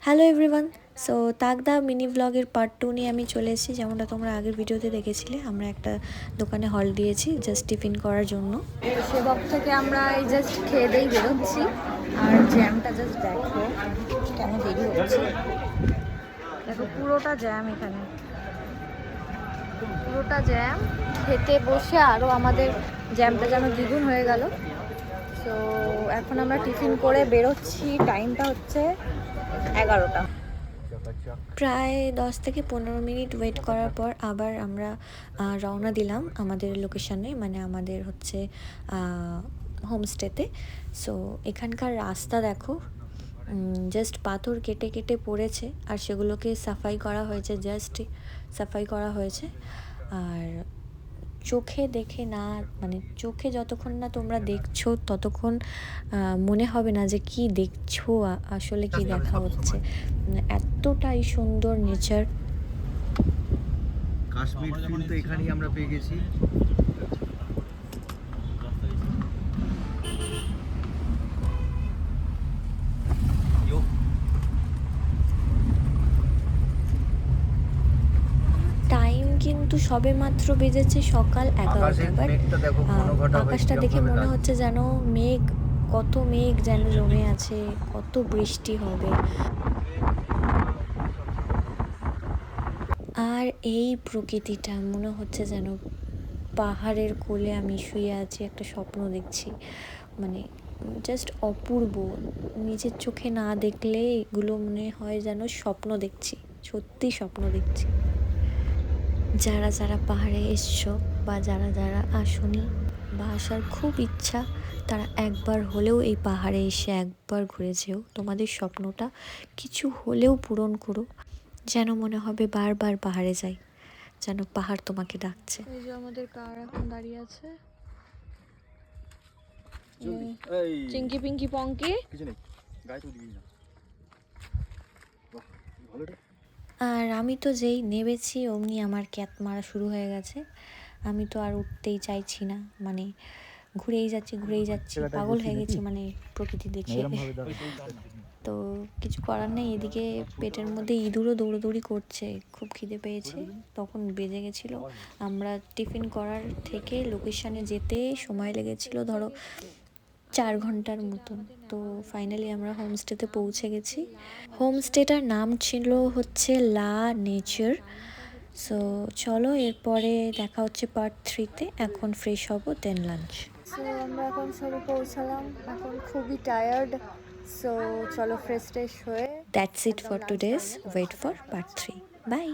Hello everyone. So Takdah mini ব্লগের part 2 নিয়ে আমি চলে এসেছি। যেমনটা তোমরা আগের ভিডিওতে দেখেছিলে, আমরা একটা দোকানে হল দিয়েছি জাস্ট টিফিন করার জন্য। সেবক থেকে আমরা এই জাস্ট খেয়ে দিয়ে বেরোচ্ছি। আর জ্যামটা জাস্ট দেখো কেন দেরি হচ্ছে। দেখো পুরোটা জ্যাম, এখানে পুরোটা জ্যাম। খেতে বসে আরও আমাদের জ্যামটা যেন দ্বিগুণ হয়ে গেল। তো এখন আমরা টিফিন করে বেরোচ্ছি। টাইমটা হচ্ছে 11টা। প্রায় 10 থেকে 15 মিনিট ওয়েট করার পর আবার আমরা রওনা দিলাম আমাদের লোকেশনে, মানে আমাদের হচ্ছে হোমস্টেতে। সো এখানকার রাস্তা দেখো, জাস্ট পাথর কেটে কেটে পড়েছে আর সেগুলোকে সাফাই করা হয়েছে, জাস্ট সাফাই করা হয়েছে। আর চোখে দেখে না, মানে চোখে যতক্ষণ না তোমরা দেখছো ততক্ষণ মনে হবে না যে কি দেখছো, আসলে কি দেখা হচ্ছে। এতটাই সুন্দর নেচার। কাশ্মীর ফিল তো এখানেই আমরা পেয়ে গেছি। টাইম কিন্তু সবে মাত্র বেজেছে সকাল 11টা, বাট আকাশটা দেখে মনে হচ্ছে যেন মেঘ, কত মেঘ যেন জমে আছে, কত বৃষ্টি হবে। আর এই প্রকৃতিটা মনে হচ্ছে যেন পাহাড়ের কোলে আমি শুয়ে আছি, একটা স্বপ্ন দেখছি। মানে জাস্ট অপূর্ব। নিজের চোখে না দেখলে এগুলো মনে হয় যেন স্বপ্ন দেখছি, সত্যি স্বপ্ন দেখছি। যারা যারা পাহাড়ে এসছো বা যারা যারা আসনি বা আসার খুব ইচ্ছা, তারা একবার হলেও এই পাহাড়ে এসে একবার ঘুরে যেও। তোমাদের স্বপ্নটা কিছু হলেও পূরণ করো, যেন মনে হবে বারবার পাহাড়ে যাই, যেন পাহাড় তোমাকে ডাকছে। এই যে আমাদের কার এখন দাঁড়িয়ে আছে, চিঙ্কি পিঙ্কি পঙ্কি। আর আমি তো যেই নেবেছি অমনি আমার ক্যাত মারা শুরু হয়ে গেছে। আমি তো আর উঠতেই চাইছি না, মানে ঘুরেই যাচ্ছি, পাগল হয়ে গেছি মানে প্রকৃতি দেখে। তো কিছু করার নেই, এদিকে পেটের মধ্যে ইঁদুরও দৌড়োদৌড়ি করছে, খুব খিদে পেয়েছে। তখন বেজে গেছিলো, আমরা টিফিন করার থেকে লোকেশানে যেতে সময় লেগেছিল ধরো 4 ঘন্টার মতন। তো ফাইনালি আমরা হোমস্টেতে পৌঁছে গেছি। হোমস্টেটার নাম ছিল হচ্ছে লা নেচার। সো চলো, এরপরে দেখা হচ্ছে পার্ট 3-তে। এখন ফ্রেশ হব, দেন লাঞ্চ। সো আমরা এখন সবে পৌঁছালাম, এখন খুবই টায়ার্ড। সো চলো ফ্রেশ ট্রেশ হয়ে, that's it for today's. Wait for part 3। By.